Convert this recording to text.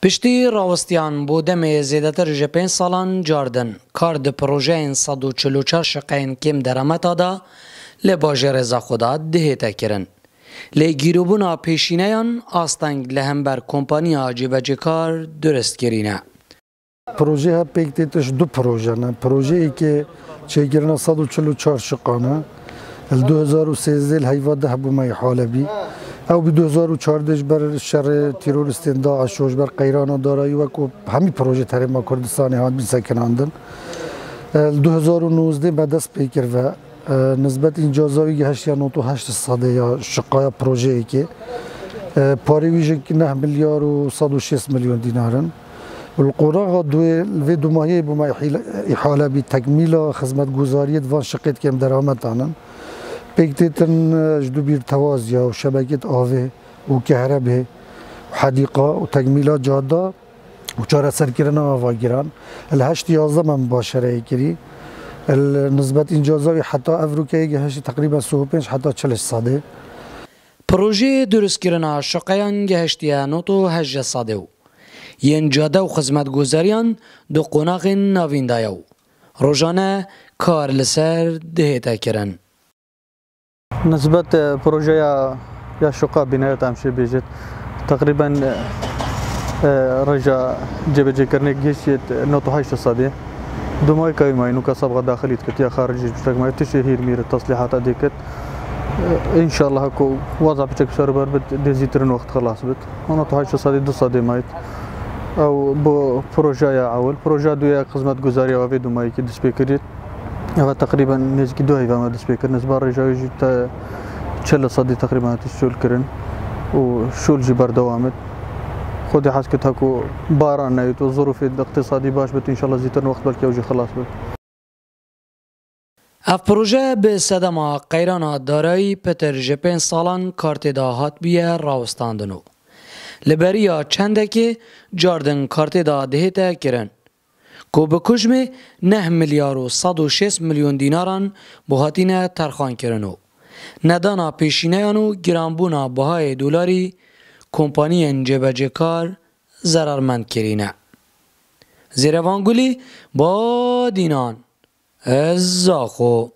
پشتی راوستیان بودم زیادتر جپین سالان جاردن کار ده پروژه 144 شقین کم درامت دا لباجه رزا خدا دهیتا کرن. لی گیروبونا پیشینیان آستنگ لهمبر کمپانی جیبجی کار درست کرینه. پروژه ها پیکتیتش دو پروژه نه. پروژه ای که چهگرنا 144 شقانه. 2013 الهیواد ده بومای حالبی. او به 2014 بر شر تروریستین داعش و بر قیران دارایی و کو همی پروژه تریم کردستانی هات بی سکناندن 2019 به دست پیکر و نسبت اینجازاوی 8.8 ساده یا شقای پروژه ای که پاریویژه که 9 میلیارد و 106 میلیون دینارن القراغ دو ماهی بومای احاله بی تکمیل خدمت گزاری دوان شقیت که درآمد آنن پیکتن جدو بیر توازیا و شبکت آوه و کهربه و حدیقه و تکمیلات جاده و چاره سرکرنا آواگیران الهشت 11 من باشره کری نسبت اینجازاوی حتی افروکایی هشت تقریبا 35 حتی 40 ساده پروژه درست کردن شقیان گهشتیه نوتو 8 ساده و ین جاده و خدمت گزاریان دو قناق ناویندایو روزانه کار لسر دهیتا کرن. نسبت پروژه یا شقه بنای تامشه بیجت تقریبا رجع جبهه کرنے گیشت 98 ساده دو ماه کای ماینو کا سبق داخلیت کت یا خارجی بشتک ما تشهیر میر تصليحات ديكت ان شاء الله كو وضع بشكل سربر بد ديزيترن وقت خلاص بت 98 ساده دو ساده مايت او بو پروژه یا اول پروژه دو یا خدمت گزاری او دو ماه کی دسپیکریت هذا تقريبا نزكي دو هيفا ما دسبيكر نسبة رجاوي جت 40 صدي تقريبا تشول كرن وشول جبر دوامت خودي حاس كت هكو باران نايت وظروف الاقتصادي باش بت ان شاء الله زيتن وقت بلكي وجي خلاص بت. اف پروژه به صدما قیران دارایی پتر جپین سالان کارت داهات بیه راوستاندنو لبریا چنده که جاردن کارت دا دهیتا کرن کو به کجمه 9 میلیارد و 106 میلیون دیناران بهاتینه ترخان کرنو ندانا پیشینیانو گرانبونا بهای دلاری کمپانی جبهه کار ضررمند کرینه زیروانگولی با دینان از زاخو